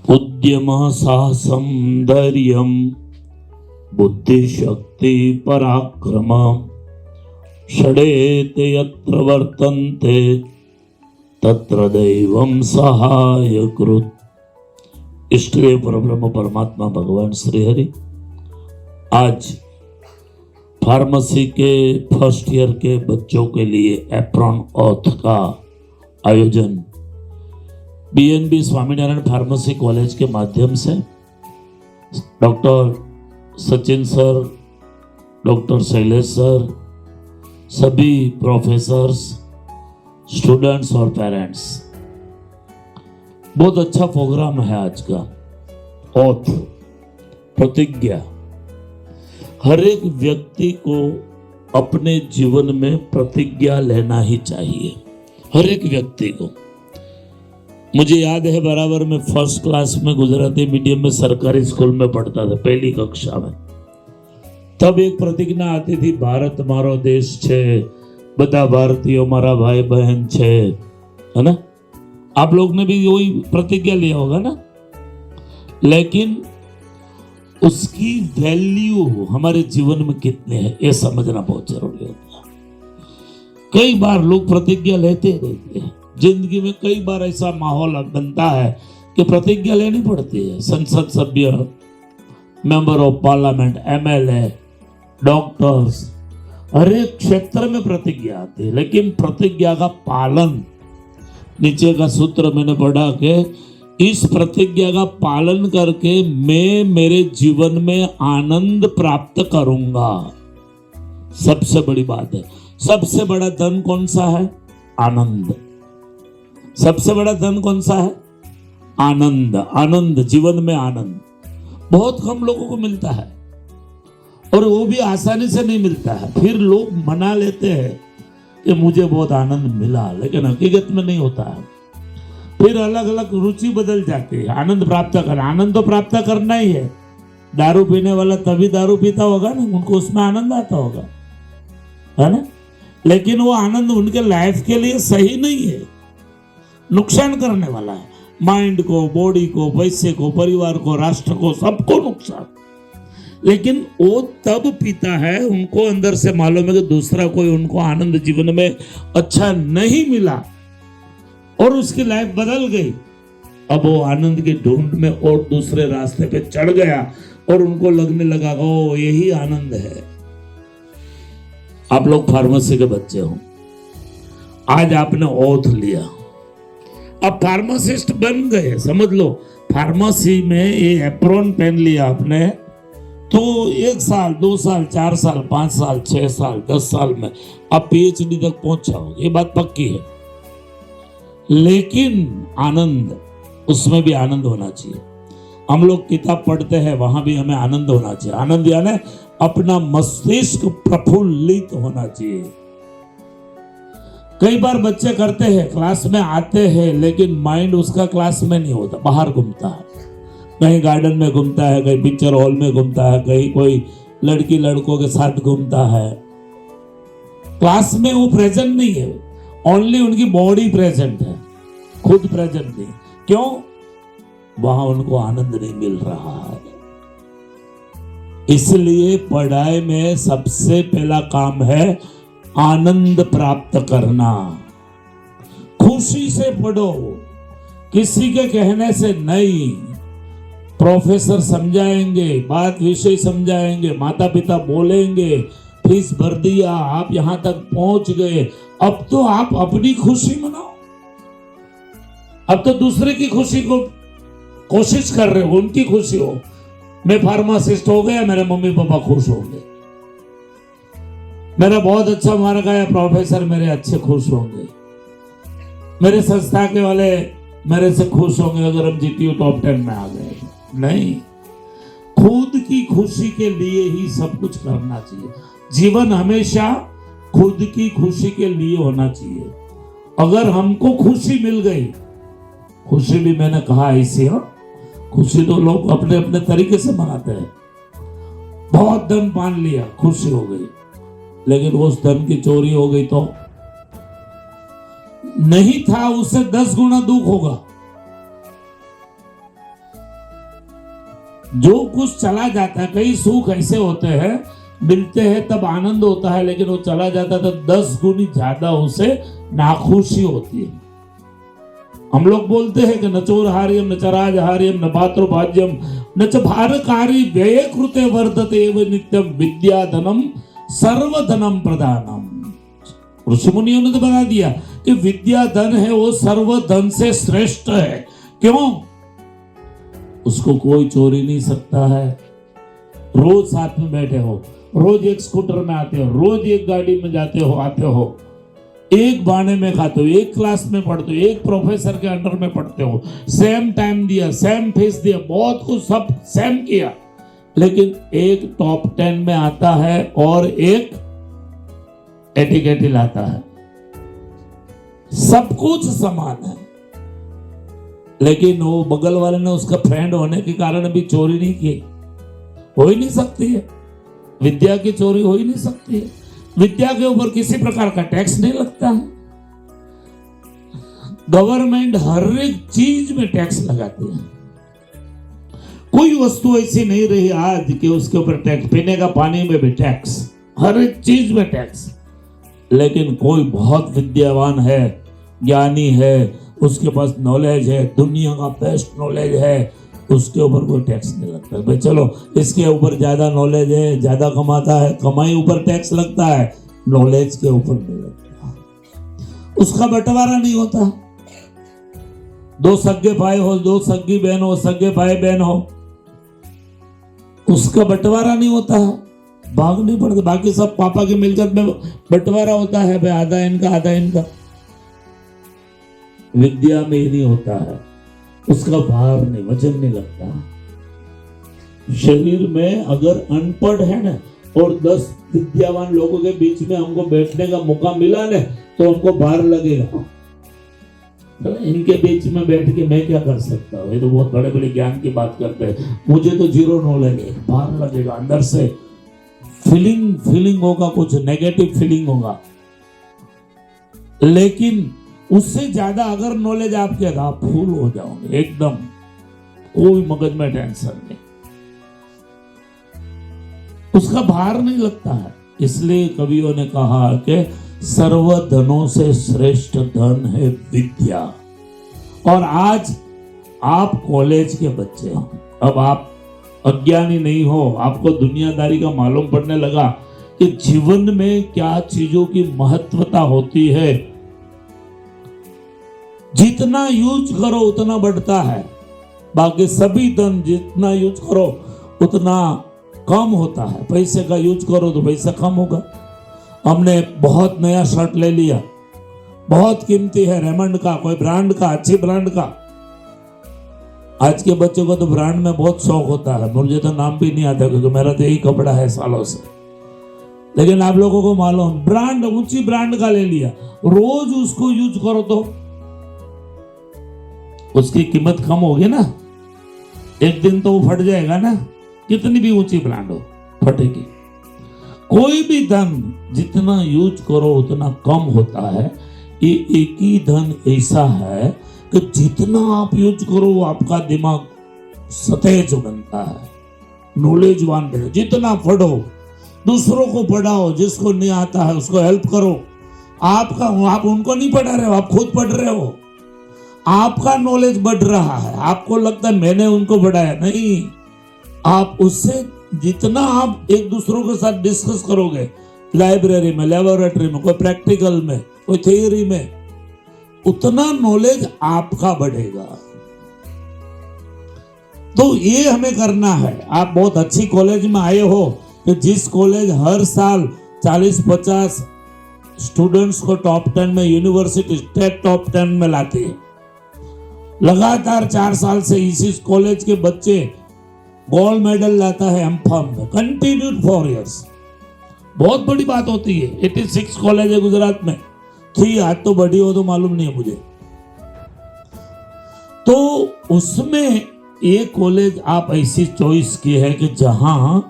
उद्यमः साहसं धैर्यं बुद्धिशक्ति पराक्रम षडेते यत्र वर्तन्ते तत्र दैवं सहायकृत्। इष्टदेव परब्रह्म परमात्मा भगवान श्री हरि आज फार्मेसी के फर्स्ट ईयर के बच्चों के लिए एप्रॉन ऑथ का आयोजन बीएनबी स्वामीनारायण फार्मेसी कॉलेज के माध्यम से doctor Sachin sir, doctor Shailesh sir, सभी प्रोफेसर्स, स्टूडेंट्स और पेरेंट्स, बहुत अच्छा प्रोग्राम है आज का। ऑथ प्रतिज्ञा, हर एक व्यक्ति को अपने जीवन में प्रतिज्ञा लेना ही चाहिए, हर एक व्यक्ति को। मुझे याद है बराबर में फर्स्ट क्लास में गुजराती मीडियम में सरकारी स्कूल में पढ़ता था, पहली कक्षा में। तब एक प्रतिज्ञा आती थी, भारत मारो देश छे, बधा भारतीयों मारा भाई बहन छे, है ना। आप लोग ने भी वही प्रतिज्ञा लिया होगा ना। लेकिन उसकी वैल्यू हमारे जीवन में कितने है ये समझना बहुत जरूरी होता है। कई बार लोग प्रतिज्ञा लेते रहते हैं, जिंदगी में कई बार ऐसा माहौल बनता है कि प्रतिज्ञा लेनी पड़ती है। संसद सभ्य, member of parliament, MLA, doctors, हर एक क्षेत्र में प्रतिज्ञा आती है। लेकिन प्रतिज्ञा का पालन, नीचे का सूत्र मैंने पढ़ा कि इस प्रतिज्ञा का पालन करके मैं मेरे जीवन में आनंद प्राप्त करूंगा। सबसे बड़ी बात है, सबसे बड़ा धन कौन सा है? आनंद। सबसे बड़ा धन कौन सा है? आनंद। आनंद, जीवन में आनंद बहुत कम लोगों को मिलता है और वो भी आसानी से नहीं मिलता है। फिर लोग मना लेते हैं कि मुझे बहुत आनंद मिला, लेकिन हकीकत में नहीं होता है। फिर अलग अलग रुचि बदल जाती है। आनंद प्राप्त करना, आनंद तो प्राप्त करना ही है। दारू पीने वाला तभी दारू पीता होगा ना, उनको उसमें आनंद आता होगा, है ना। लेकिन वो आनंद उनके लाइफ के लिए सही नहीं है, नुकसान करने वाला है। माइंड को, बॉडी को, पैसे को, परिवार को, राष्ट्र को, सबको नुकसान। लेकिन वो तब पीता है, उनको अंदर से मालूम है कि दूसरा कोई उनको आनंद जीवन में अच्छा नहीं मिला और उसकी लाइफ बदल गई। अब वो आनंद की ढूंढ में और दूसरे रास्ते पे चढ़ गया और उनको लगने लगा ओ यही आनंद है। आप लोग फार्मेसी के बच्चे हो, आज आपने ओथ लिया, अब फार्मासिस्ट बन गए, समझ लो। फार्मेसी में ये एप्रॉन पहन लिया आपने तो 1 साल, 2 साल, 4 साल, 5 साल, 6 साल, 10 साल में आप पीएचडी तक पहुंच जाओगे, ये बात पक्की है। लेकिन आनंद, उसमें भी आनंद होना चाहिए। हम लोग किताब पढ़ते हैं, वहां भी हमें आनंद होना चाहिए। आनंद यानी अपना मस्तिष्क प्रफुल्लित होना चाहिए। कई बार बच्चे करते हैं, क्लास में आते हैं लेकिन माइंड उसका क्लास में नहीं होता, बाहर घूमता है, कहीं गार्डन में घूमता है, कहीं पिक्चर हॉल में घूमता है, कहीं कोई लड़की लड़कों के साथ घूमता है। क्लास में वो प्रेजेंट नहीं है, ओनली उनकी बॉडी प्रेजेंट है, खुद प्रेजेंट नहीं। क्यों? वहां उनको आनंद नहीं मिल रहा है। इसलिए पढ़ाई में सबसे पहला काम है आनंद प्राप्त करना। खुशी से पढ़ो, किसी के कहने से नहीं। प्रोफेसर समझाएंगे, बात विषय समझाएंगे, माता पिता बोलेंगे, फीस भर दिया, आप यहां तक पहुंच गए, अब तो आप अपनी खुशी मनाओ। अब तो दूसरे की खुशी को कोशिश कर रहे हो, उनकी खुशी हो। मैं फार्मासिस्ट हो गया, मेरे मम्मी पापा खुश होंगे, मेरा बहुत अच्छा मार्क आया, प्रोफेसर मेरे अच्छे खुश होंगे, मेरे संस्था के वाले मेरे से खुश होंगे अगर हम जीटीयू टॉप 10 में आ गए। नहीं, खुद की खुशी के लिए ही सब कुछ करना चाहिए। जीवन हमेशा खुद की खुशी के लिए होना चाहिए। अगर हमको खुशी मिल गई, खुशी भी मैंने कहा ऐसी, खुशी तो लोग अपने अपने तरीके से मनाते हैं। बहुत धन पान लिया, खुशी हो गई, लेकिन उस धन की चोरी हो गई तो नहीं था, उससे 10 गुना दुख होगा। जो कुछ चला जाता है, कई सुख ऐसे होते हैं मिलते हैं तब आनंद होता है, लेकिन वो चला जाता है तो 10 गुनी ज्यादा उसे नाखुशी होती है। हम लोग बोलते हैं कि न चोरहार्यम न चराजहार्यम न पात्रोभाज्यम न च भारकारी व्यय कृते वर्धते एव नित्यम विद्याधनम सर्वधनम प्रदानम। ऋषि मुनियों ने तो बता दिया कि विद्या धन है वो सर्व धन से श्रेष्ठ है। क्यों? उसको कोई चोरी नहीं सकता है। रोज साथ में बैठे हो, रोज एक स्कूटर में आते हो, रोज एक गाड़ी में जाते हो आते हो, एक बाणे में खाते हो, एक क्लास में पढ़ते हो, एक प्रोफेसर के अंडर में पढ़ते हो, सेम टाइम दिया, सेम फीस दिया, बहुत कुछ सब सेम किया, लेकिन एक टॉप 10 में आता है और एक एटिकेट लाता है। सब कुछ समान है, लेकिन वो बगल वाले ने उसका फ्रेंड होने के कारण भी चोरी नहीं की। हो ही नहीं सकती है, विद्या की चोरी हो ही नहीं सकती है। विद्या के ऊपर किसी प्रकार का टैक्स नहीं लगता है। गवर्नमेंट हर एक चीज में टैक्स लगाती है। कोई वस्तु ऐसी नहीं रही आज कि उसके ऊपर टैक्स, पीने का पानी में भी टैक्स, हर एक चीज में टैक्स। लेकिन कोई बहुत विद्यावान है, ज्ञानी है, उसके पास नॉलेज है, दुनिया का बेस्ट नॉलेज है, उसके ऊपर कोई टैक्स नहीं लगता। भाई चलो इसके ऊपर ज्यादा नॉलेज है, ज्यादा कमाता है, कमाई ऊपर टैक्स लगता है, नॉलेज के ऊपर नहीं लगता। उसका बंटवारा नहीं होता। दो सगे भाई हो, दो सगी बहन हो, सगे भाई बहन हो, उसका बंटवारा नहीं होता है, भाग नहीं पड़ता। बाकी सब पापा की मिलकत में बंटवारा होता है, भाई आधा इनका आधा इनका। विद्या में ही नहीं होता है, उसका भार नहीं, वजन नहीं लगता। शरीर में अगर अनपढ़ है ना और 10 विद्यावान लोगों के बीच में हमको बैठने का मौका मिला ना तो हमको भार लगेगा। तो इनके बीच में बैठ के मैं क्या कर सकता हूँ, ये तो बहुत बड़े बड़े ज्ञान की बात करते हैं, मुझे तो जीरो नॉलेज है, भार लगेगा। अंदर से फीलिंग होगा, कुछ नेगेटिव फीलिंग होगा। लेकिन उससे ज्यादा अगर नॉलेज आपके, आप फूल हो जाओगे एकदम, कोई मगज में टेंशन नहीं, उसका भार नहीं लगता है। इसलिए कवियों ने कहा कि सर्व धनों से श्रेष्ठ धन है विद्या। और आज आप कॉलेज के बच्चे हो, अब आप अज्ञानी नहीं हो, आपको दुनियादारी का मालूम पड़ने लगा कि जीवन में क्या चीजों की महत्वता होती है। जितना यूज करो उतना बढ़ता है, बाकी सभी धन जितना यूज करो उतना कम होता है। पैसे का यूज करो तो पैसा कम होगा। हमने बहुत नया शर्ट ले लिया, बहुत कीमती है, रेमंड का, कोई ब्रांड का, अच्छी ब्रांड का। आज के बच्चों को तो ब्रांड में बहुत शौक होता है, मुझे तो नाम भी नहीं आता क्योंकि मेरा तो यही कपड़ा है सालों से। लेकिन आप लोगों को मालूम, ब्रांड, ऊंची ब्रांड का ले लिया, रोज उसको यूज करो तो उसकी कीमत कम होगी ना, एक दिन तो वो फट जाएगा ना, कितनी भी ऊंची ब्रांड हो फटेगी। कोई भी धन जितना यूज करो उतना कम होता है। ये एक ही धन ऐसा है कि जितना आप यूज करो आपका दिमाग सतेज बनता है, नॉलेजवान बनो। जितना पढ़ो, दूसरों को पढ़ाओ, जिसको नहीं आता है उसको हेल्प करो। आप उनको नहीं पढ़ा रहे हो, आप खुद पढ़ रहे हो, आपका नॉलेज बढ़ रहा है। आपको लगता है मैंने उनको पढ़ाया, नहीं, आप उससे जितना आप एक दूसरों के साथ डिस्कस करोगे, लाइब्रेरी में, लेबोरेटरी में, कोई प्रैक्टिकल में, कोई थ्योरी में, उतना नॉलेज आपका बढ़ेगा। तो ये हमें करना है। आप बहुत अच्छी कॉलेज में आए हो तो जिस कॉलेज हर साल 40-50 स्टूडेंट्स को टॉप 10 में, यूनिवर्सिटी स्टेट टॉप 10 में लाती है, लगातार 4 साल से इसी कॉलेज के बच्चे गोल्ड मेडल लाता है एमफॉर्म में, कंटिन्यूड 4 इयर्स, बहुत बड़ी बात होती है। 86 कॉलेज है गुजरात में, 3 आज तो बड़ी हो तो मालूम नहीं है मुझे। तो उसमें एक कॉलेज आप ऐसी चॉइस की है कि जहां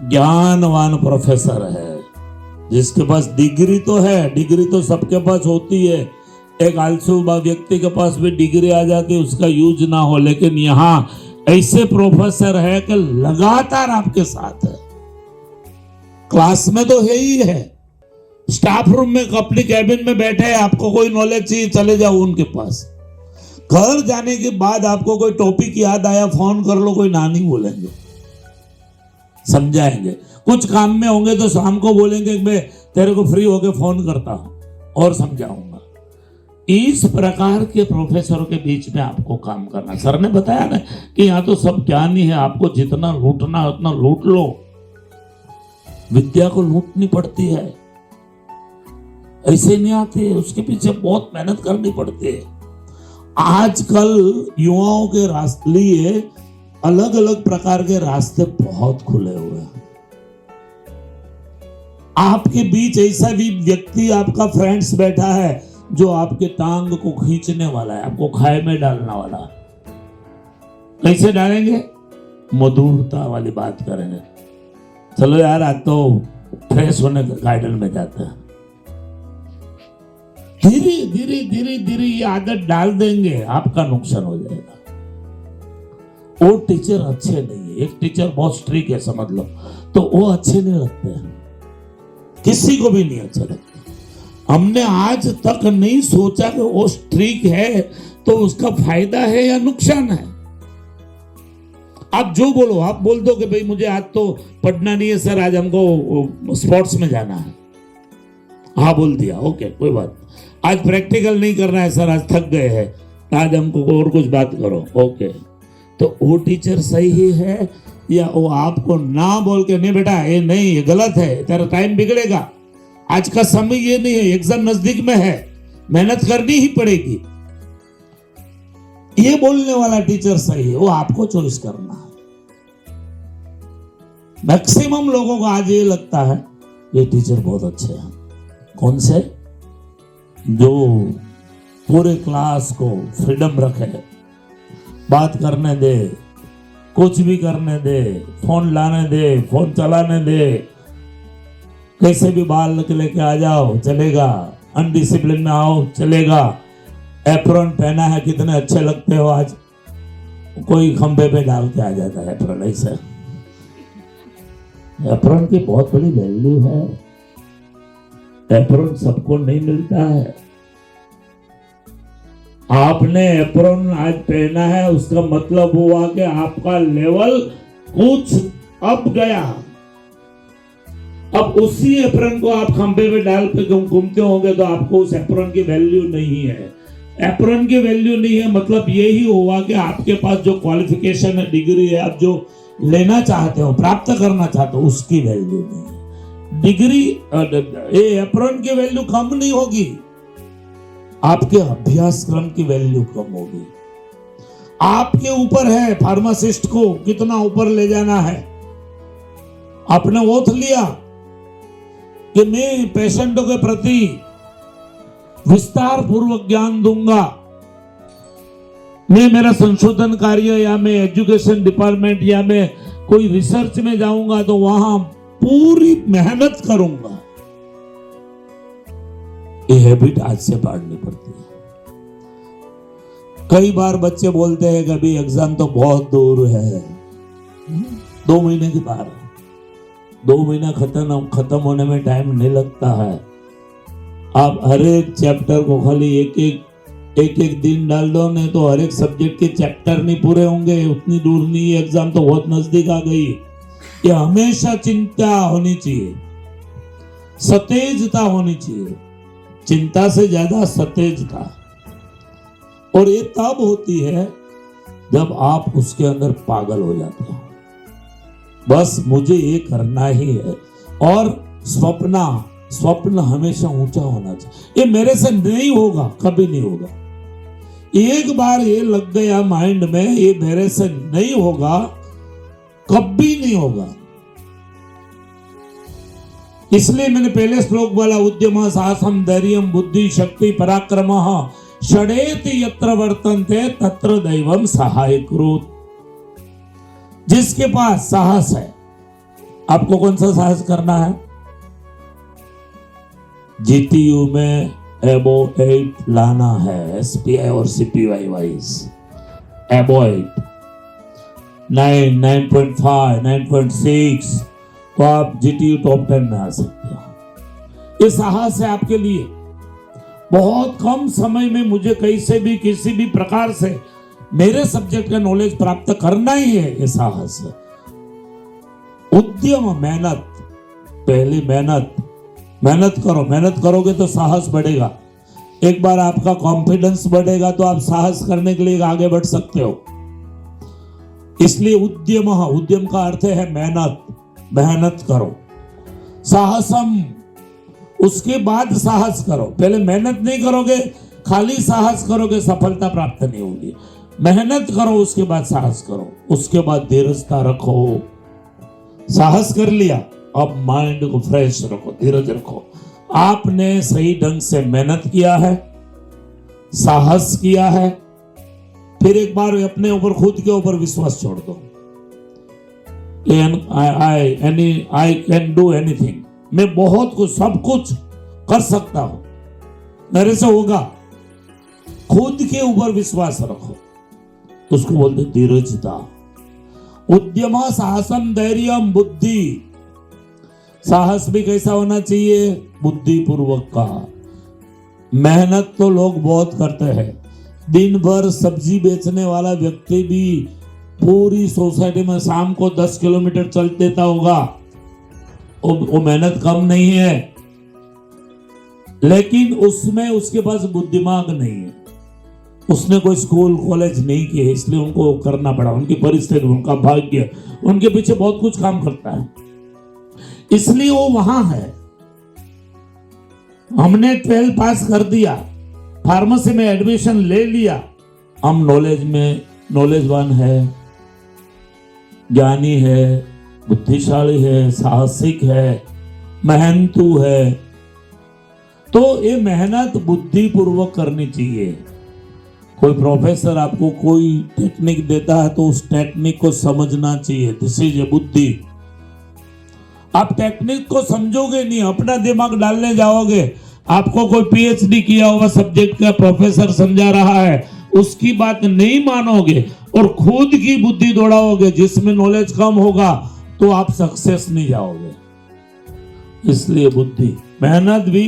ज्ञानवान प्रोफेसर है, जिसके पास डिग्री तो है, डिग्री तो सबके पास होती है, एक आलसूबा व्यक्ति के पास भी डिग्री आ जाती है, उसका यूज ना हो। लेकिन यहाँ ऐसे प्रोफेसर है कि लगातार आपके साथ है। क्लास में तो है ही है, स्टाफ रूम में अपनी कैबिन में बैठे हैं, आपको कोई नॉलेज चाहिए चले जाओ उनके पास। घर जाने के बाद आपको कोई टॉपिक याद आया फोन कर लो, कोई ना नहीं बोलेंगे, समझाएंगे। कुछ काम में होंगे तो शाम को बोलेंगे मैं तेरे को फ्री होके फोन करता हूं और समझाऊंगा। इस प्रकार के प्रोफेसरों के बीच में आपको काम करना। सर ने बताया ना कि यहाँ तो सब ज्ञानी है, आपको जितना लूटना उतना लूट लो। विद्या को लूटनी पड़ती है, ऐसे नहीं आती है, उसके पीछे बहुत मेहनत करनी पड़ती है। आजकल युवाओं के लिए अलग अलग प्रकार के रास्ते बहुत खुले हुए हैं। आपके बीच ऐसा भी व्यक्ति आपका फ्रेंड्स बैठा है जो आपके टांग को खींचने वाला है, आपको खाए में डालने वाला। कैसे डालेंगे? मधुरता वाली बात करेंगे, चलो यार आज तो फ्रेश होने गार्डन में जाते हैं। धीरे धीरे धीरे धीरे ये आदत डाल देंगे, आपका नुकसान हो जाएगा। वो टीचर अच्छे नहीं है। एक टीचर बहुत स्ट्रिक्ट है समझ लो, तो वो अच्छे नहीं लगते हैं, किसी को भी नहीं अच्छे लगते। हमने आज तक नहीं सोचा कि वो स्ट्रिक्ट है तो उसका फायदा है या नुकसान है। आप जो बोलो, आप बोल दो कि भाई मुझे आज तो पढ़ना नहीं है सर, आज हमको स्पोर्ट्स में जाना है। हाँ बोल दिया, ओके कोई बात। आज प्रैक्टिकल नहीं करना है सर, आज थक गए हैं, आज हमको और कुछ बात करो, ओके। तो वो टीचर सही है या वो आपको ना बोल के नहीं बेटा ये नहीं, ये गलत है, तेरा टाइम बिगड़ेगा, आज का समय ये नहीं है, एग्जाम नजदीक में है, मेहनत करनी ही पड़ेगी, ये बोलने वाला टीचर सही है, वो आपको चॉइस करना है। मैक्सिमम लोगों को आज ये लगता है ये टीचर बहुत अच्छे हैं। कौन से? जो पूरे क्लास को फ्रीडम रखे, बात करने दे, कुछ भी करने दे, फोन लाने दे, फोन चलाने दे, कैसे भी बाल लेके आ जाओ चलेगा, अनडिसिप्लिन में आओ चलेगा, एप्रॉन पहना है कितने अच्छे लगते हो आज, कोई खंबे पे डाल के आ जाता है एप्रॉन। ऐसे एप्रॉन की बहुत बड़ी वैल्यू है, एप्रॉन सबको नहीं मिलता है। आपने एप्रॉन आज पहना है उसका मतलब हुआ कि आपका लेवल कुछ अप गया। अब उसी एप्रॉन को आप खंबे पे डाल के घूमते होंगे तो आपको उस एप्रॉन की वैल्यू नहीं है। एप्रॉन की वैल्यू नहीं है मतलब यही हुआ कि आपके पास जो क्वालिफिकेशन है, डिग्री है, आप जो लेना चाहते हो, प्राप्त करना चाहते हो, उसकी वैल्यू नहीं है। डिग्री एप्रॉन की वैल्यू कम नहीं होगी, आपके अभ्यास क्रम की वैल्यू कम होगी। आपके ऊपर है फार्मासिस्ट को कितना ऊपर ले जाना है। आपने ओथ लिया कि मैं पेशेंटों के प्रति विस्तार पूर्वक ज्ञान दूंगा, मैं मेरा संशोधन कार्य या मैं एजुकेशन डिपार्टमेंट या मैं कोई रिसर्च में जाऊंगा तो वहां पूरी मेहनत करूंगा। ये हैबिट आज से पाड़नी पड़ती है। कई बार बच्चे बोलते हैं कभी एग्जाम तो बहुत दूर है, 2 महीने की बात है, 2 महीना खत्म होने में टाइम नहीं लगता है। आप हर एक चैप्टर को खाली एक दिन डाल दो, नहीं तो हर एक सब्जेक्ट के चैप्टर नहीं पूरे होंगे, उतनी दूर नहीं है, एग्जाम तो बहुत नजदीक आ गई। ये हमेशा चिंता होनी चाहिए, सतेजता होनी चाहिए, चिंता से ज्यादा सतेजता। और ये तब होती है जब आप उसके अंदर पागल हो जाते हो, बस मुझे ये करना ही है। और स्वप्न हमेशा ऊंचा होना चाहिए। ये मेरे से नहीं होगा, कभी नहीं होगा। एक बार ये लग गया माइंड में ये मेरे से नहीं होगा, कभी नहीं होगा। इसलिए मैंने पहले श्लोक बोला, उद्यम साहसम धैर्यम बुद्धि शक्ति पराक्रमः षडेति यत्र वर्तन्ते तत्र दैवम सहायकृत। जिसके पास साहस है, आपको कौन सा साहस करना है? जीटीयू में एबो 8 लाना है, एसपीआई और सीपीवाई वाइज एबो 8। 9, 9.5, 9.6, तो आप GTU टॉप 10 में आ सकते हो। ये साहस है आपके लिए। बहुत कम समय में मुझे कहीं से भी किसी भी प्रकार से मेरे सब्जेक्ट का नॉलेज प्राप्त करना ही है, ये साहस है। उद्यम, मेहनत, पहली मेहनत करो। मेहनत करोगे तो साहस बढ़ेगा। एक बार आपका कॉन्फिडेंस बढ़ेगा तो आप साहस करने के लिए आगे बढ़ सकते हो। इसलिए उद्यम का अर्थ है मेहनत करो। साहसम, उसके बाद साहस करो। पहले मेहनत नहीं करोगे, खाली साहस करोगे, सफलता प्राप्त नहीं होगी। मेहनत करो, उसके बाद साहस करो, उसके बाद धीरजता रखो। साहस कर लिया, अब माइंड को फ्रेश रखो, धीरज रखो। आपने सही ढंग से मेहनत किया है, साहस किया है, फिर एक बार अपने ऊपर, खुद के ऊपर विश्वास छोड़ दो। आई कैन डू एनीथिंग, मैं बहुत कुछ, सब कुछ कर सकता हूं, मेरे से होगा। खुद के ऊपर विश्वास रखो, उसको बोलते धीरजता। उद्यम, साहसम, धैर्यम, बुद्धि। साहस भी कैसा होना चाहिए? बुद्धि पूर्वक का। मेहनत तो लोग बहुत करते हैं। दिन भर सब्जी बेचने वाला व्यक्ति भी पूरी सोसाइटी में शाम को 10 किलोमीटर चल देता होगा, वो मेहनत कम नहीं है, लेकिन उसमें उसके पास बुद्धिमाग नहीं है। उसने कोई स्कूल कॉलेज नहीं किए, इसलिए उनको करना पड़ा। उनकी परिस्थिति, उनका भाग्य, उनके पीछे बहुत कुछ काम करता है, इसलिए वो वहां है। हमने 12 पास कर दिया, फार्मेसी में एडमिशन ले लिया, हम नॉलेजवान है, ज्ञानी है, बुद्धिशाली है, साहसिक है, मेहनतू है, तो ये मेहनत बुद्धि पूर्वक करनी चाहिए। कोई प्रोफेसर आपको कोई टेक्निक देता है तो उस टेक्निक को समझना चाहिए। दिस इज ए बुद्धि। आप टेक्निक को समझोगे नहीं, अपना दिमाग डालने जाओगे। आपको कोई PhD किया हुआ सब्जेक्ट का प्रोफेसर समझा रहा है, उसकी बात नहीं मानोगे और खुद की बुद्धि दौड़ाओगे, जिसमें नॉलेज कम होगा, तो आप सक्सेस नहीं जाओगे। इसलिए बुद्धि, मेहनत भी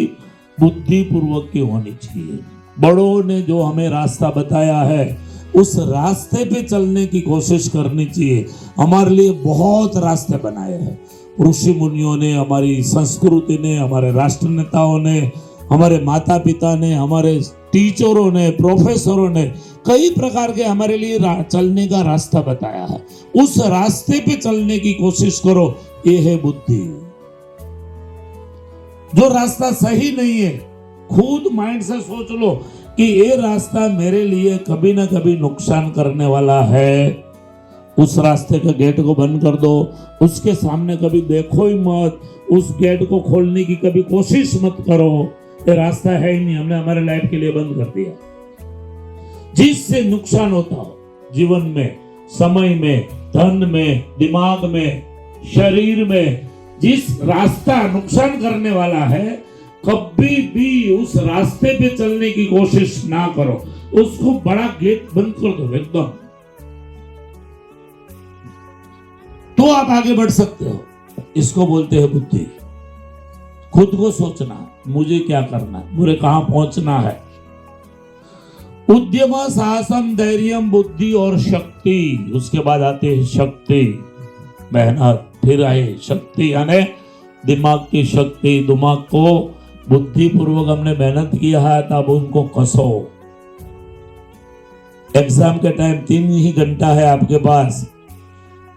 बुद्धि पूर्वक की होनी चाहिए। बड़ों ने जो हमें रास्ता बताया है, उस रास्ते पे चलने की कोशिश करनी चाहिए। हमारे लिए बहुत रास्ते बनाए हैं ऋषि मुनियों ने, हमारी संस्कृति ने, हमारे राष्ट्र नेताओं ने, हमारे माता पिता ने, हमारे टीचरों ने, प्रोफेसरों ने, कई प्रकार के हमारे लिए चलने का रास्ता बताया है। उस रास्ते पे चलने की कोशिश करो, ये है बुद्धि। जो रास्ता सही नहीं है, खुद माइंड से सोच लो कि ये रास्ता मेरे लिए कभी ना कभी नुकसान करने वाला है, उस रास्ते के गेट को बंद कर दो। उसके सामने कभी देखो ही मत, उस गेट को खोलने की कभी कोशिश मत करो। ये रास्ता है ही नहीं, हमने हमारे लाइफ के लिए बंद कर दिया। जिससे नुकसान होता हो जीवन में, समय में, धन में, दिमाग में, शरीर में, जिस रास्ता नुकसान करने वाला है, कभी भी उस रास्ते पे चलने की कोशिश ना करो। उसको बड़ा गेट बंद कर दो एकदम, तो आप आगे बढ़ सकते हो। इसको बोलते हैं बुद्धि। खुद को सोचना, मुझे क्या करना है, मुझे कहां पहुंचना है। उद्यम, साहसम, धैर्यम, बुद्धि और शक्ति। उसके बाद आते हैं शक्ति, मेहनत, फिर आए शक्ति, यानी दिमाग की शक्ति। दिमाग को बुद्धि पूर्वक हमने मेहनत किया है, तब उनको कसो। एग्जाम के टाइम 3 ही घंटा है आपके पास।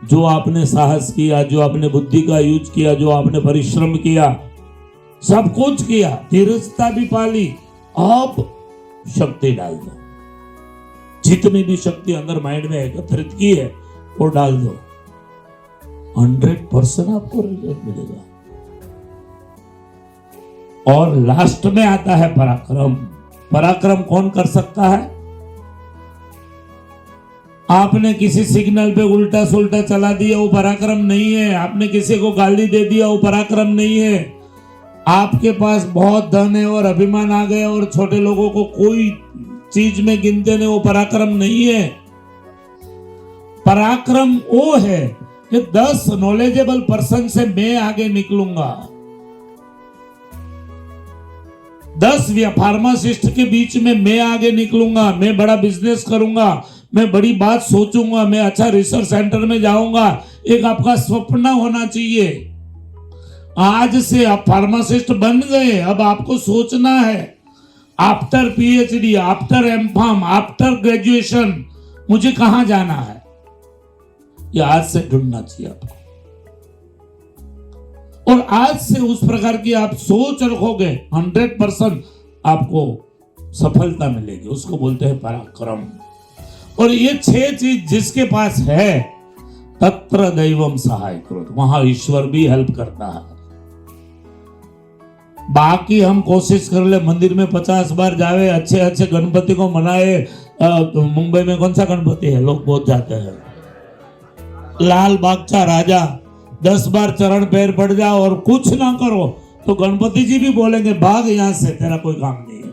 जो आपने साहस किया, जो आपने बुद्धि का यूज किया, जो आपने परिश्रम किया, सब कुछ किया, धीरजता भी पाली, अब शक्ति डाल दो। जितनी भी शक्ति अंदर माइंड में एकत्रित की है, वो डाल दो। 100% आपको रिजल्ट मिलेगा। और लास्ट में आता है पराक्रम। पराक्रम कौन कर सकता है? आपने किसी सिग्नल पे उल्टा सुल्टा चला दिया, वो पराक्रम नहीं है। आपने किसी को गाली दे दिया, वो पराक्रम नहीं है। आपके पास बहुत धन है और अभिमान आ गया और छोटे लोगों को कोई चीज में गिनते नहीं, वो पराक्रम नहीं है। पराक्रम वो है कि 10 नॉलेजेबल पर्सन से मैं आगे निकलूंगा। 10 फार्मासिस्ट के बीच में मैं आगे निकलूंगा, मैं बड़ा बिजनेस करूंगा, मैं बड़ी बात सोचूंगा, मैं अच्छा रिसर्च सेंटर में जाऊंगा। एक आपका स्वप्न होना चाहिए। आज से आप फार्मासिस्ट बन गए, अब आपको सोचना है after PhD, after M form, after graduation मुझे कहां जाना है। ये आज से ढूंढना चाहिए आपको। और आज से उस प्रकार की आप सोच रखोगे, 100% आपको सफलता मिलेगी। उसको बोलते हैं पराक्रम। और ये 6 चीज जिसके पास है, तत्र दैवम सहायकृत, वहां ईश्वर भी हेल्प करता है। बाकी हम कोशिश कर ले, मंदिर में 50 बार जावे, अच्छे अच्छे गणपति को मनाए। मुंबई में कौन सा गणपति है, लोग बहुत जाते हैं, लाल बागचा राजा, 10 बार चरण पैर पड़ जाओ और कुछ ना करो तो गणपति जी भी बोलेंगे भाग यहां से, तेरा कोई काम नहीं है।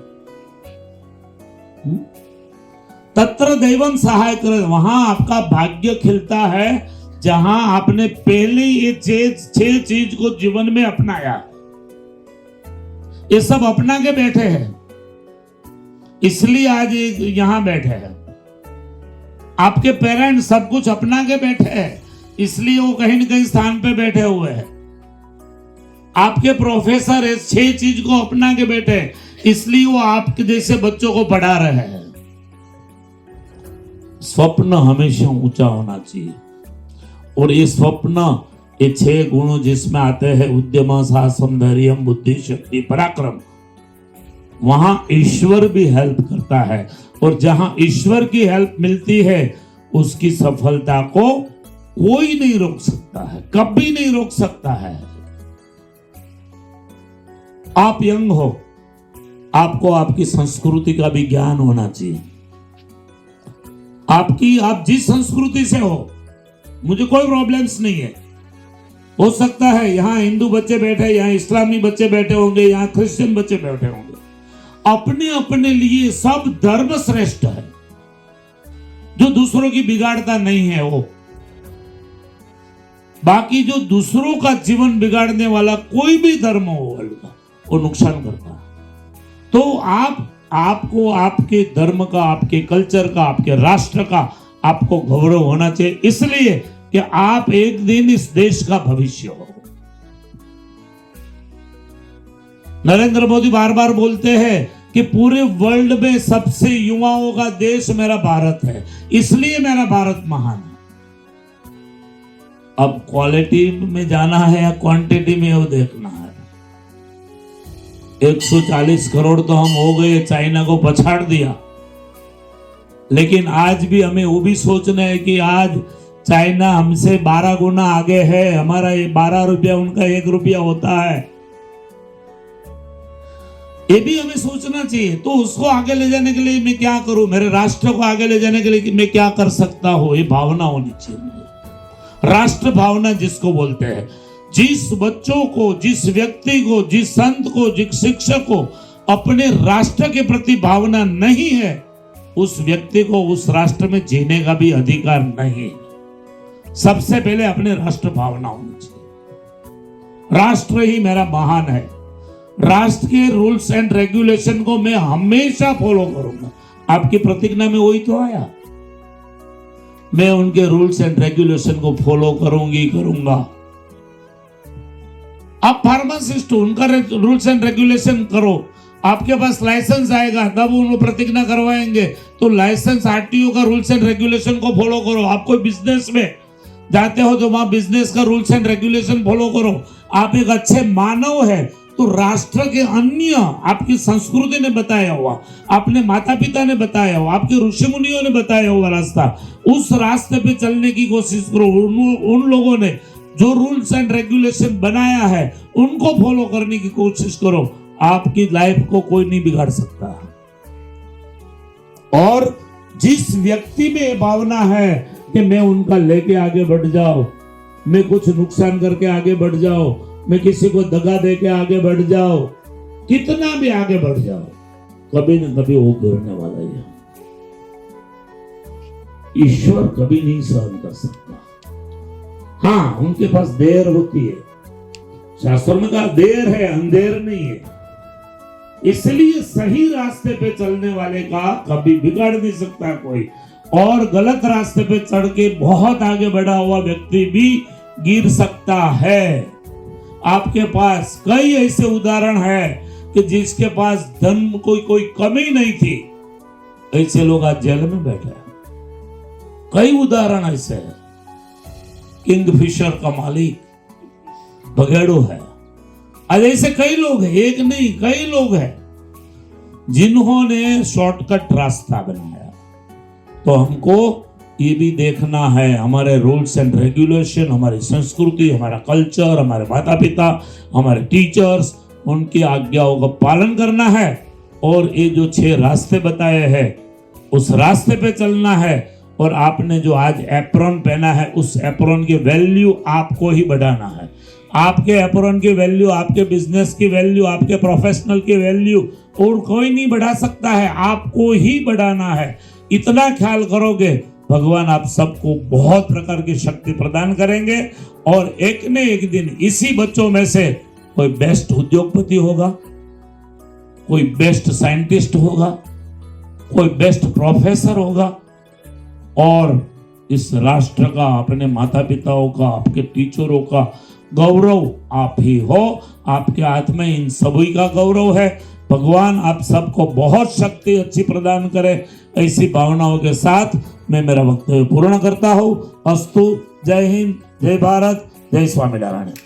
तत्र दैवम सहाय कर, वहां आपका भाग्य खिलता है जहां आपने पहले ये 6 चीज को जीवन में अपनाया। ये सब अपना के बैठे हैं, इसलिए आज यहां बैठे हैं। आपके पेरेंट्स सब कुछ अपना के बैठे हैं, इसलिए वो कहीं न कहीं स्थान पे बैठे हुए हैं। आपके प्रोफेसर 6 चीज को अपना के बैठे, इसलिए वो आपके जैसे बच्चों को पढ़ा रहे हैं। स्वप्न हमेशा ऊंचा होना चाहिए। और ये स्वप्न, ये 6 गुण जिसमें आते हैं, उद्यम, साहसम, धैर्य, बुद्धि, शक्ति, पराक्रम, वहां ईश्वर भी हेल्प करता है। और जहां ईश्वर की हेल्प मिलती है, उसकी सफलता को कोई नहीं रोक सकता है, कभी नहीं रोक सकता है। आप यंग हो, आपको आपकी संस्कृति का भी ज्ञान होना चाहिए। आप जिस संस्कृति से हो, मुझे कोई प्रॉब्लम्स नहीं है। हो सकता है यहां हिंदू बच्चे बैठे, यहां इस्लामी बच्चे बैठे होंगे, यहां क्रिश्चियन बच्चे बैठे होंगे। अपने अपने लिए सब धर्म श्रेष्ठ है, जो दूसरों की बिगाड़ता नहीं है वो। बाकी जो दूसरों का जीवन बिगाड़ने वाला कोई भी धर्म हो वर्ल्ड का, वो नुकसान करता है। तो आपको आपके धर्म का, आपके कल्चर का, आपके राष्ट्र का आपको गौरव होना चाहिए, इसलिए कि आप एक दिन इस देश का भविष्य हो। नरेंद्र मोदी बार बार बोलते हैं कि पूरे वर्ल्ड में सबसे युवाओं का देश मेरा भारत है, इसलिए मेरा भारत महान है। अब क्वालिटी में जाना है या क्वांटिटी में वो देखना है। 140 करोड़ तो हम हो गए, चाइना को पछाड़ दिया। लेकिन आज भी हमें वो भी सोचना है कि आज चाइना हमसे 12 गुना आगे है। हमारा ये 12 रुपया, उनका 1 रुपया होता है। ये भी हमें सोचना चाहिए। तो उसको आगे ले जाने के लिए मैं क्या करूं, मेरे राष्ट्र को आगे ले जाने के लिए मैं क्या कर सकता हूं, ये भावना होनी चाहिए। राष्ट्र भावना जिसको बोलते हैं, जिस बच्चों को, जिस व्यक्ति को, जिस संत को, जिस शिक्षक को अपने राष्ट्र के प्रति भावना नहीं है, उस व्यक्ति को उस राष्ट्र में जीने का भी अधिकार नहीं। सबसे पहले अपने राष्ट्र भावना होनी चाहिए। राष्ट्र ही मेरा महान है। राष्ट्र के रूल्स एंड रेगुलेशन को मैं हमेशा फॉलो करूंगा। आपकी प्रतिज्ञा में वही तो आया, मैं उनके रूल्स एंड रेगुलेशन को फॉलो करूंगा। आप फार्मासिस्ट हो, उनका रूल्स एंड रेगुलेशन करो। आपके पास लाइसेंस आएगा तब उनको प्रतिज्ञा करवाएंगे, तो लाइसेंस, आरटीओ का रूल्स एंड रेगुलेशन को फॉलो करो। आप कोई बिजनेस में जाते हो तो वहां बिजनेस का रूल्स एंड रेगुलेशन फॉलो करो। आप एक अच्छे मानव है तो राष्ट्र के अन्य, आपकी संस्कृति ने बताया हुआ, आपने माता पिता ने बताया हुआ, आपके ऋषि मुनियों ने बताया हुआ रास्ता, उस रास्ते पे चलने की कोशिश करो। उन लोगों ने जो रूल्स एंड रेगुलेशन बनाया है उनको फॉलो करने की कोशिश करो। आपकी लाइफ को कोई नहीं बिगाड़ सकता। और जिस व्यक्ति में ये भावना है कि मैं उनका लेके आगे बढ़ जाऊं, मैं कुछ नुकसान करके आगे बढ़ जाऊं, मैं किसी को दगा दे के आगे बढ़ जाओ, कितना भी आगे बढ़ जाओ, कभी न कभी वो गिरने वाला ही है। ईश्वर कभी नहीं सहन कर सकता। हाँ, उनके पास देर होती है, शास्त्रों में कहा देर है, अंधेर नहीं है। इसलिए सही रास्ते पे चलने वाले का कभी बिगाड़ नहीं सकता कोई, और गलत रास्ते पे चढ़ के बहुत आगे बढ़ा हुआ व्यक्ति भी गिर सकता है। आपके पास कई ऐसे उदाहरण है कि जिसके पास धन कोई कमी नहीं थी, ऐसे लोग आज जेल में बैठे हैं। कई उदाहरण ऐसे हैं। किंगफिशर का मालिक बगेड़ो है। आज ऐसे कई लोग हैं, एक नहीं कई लोग हैं जिन्होंने शॉर्टकट रास्ता बनाया। तो हमको ये भी देखना है, हमारे रूल्स एंड रेगुलेशन, हमारी संस्कृति, हमारा कल्चर, हमारे माता पिता, हमारे टीचर्स, उनकी आज्ञाओं का पालन करना है, और ये जो 6 रास्ते बताए हैं उस रास्ते पे चलना है। और आपने जो आज एप्रॉन पहना है, उस एप्रॉन की वैल्यू आपको ही बढ़ाना है। आपके एप्रॉन की वैल्यू, आपके बिजनेस की वैल्यू, आपके प्रोफेशनल की वैल्यू और कोई नहीं बढ़ा सकता है, आपको ही बढ़ाना है। इतना ख्याल करोगे, भगवान आप सबको बहुत प्रकार की शक्ति प्रदान करेंगे, और एक न एक दिन इसी बच्चों में से कोई बेस्ट उद्योगपति होगा, कोई बेस्ट साइंटिस्ट होगा, कोई बेस्ट प्रोफेसर होगा, और इस राष्ट्र का, अपने माता पिताओं का, आपके टीचरों का गौरव आप ही हो। आपके हाथ में इन सभी का गौरव है। भगवान आप सबको बहुत शक्ति अच्छी प्रदान करे। ऐसी भावनाओं के साथ मैं मेरा वक्तव्य पूर्ण करता हूँ। अस्तु। जय हिंद, जय भारत, जय स्वामी नारायण।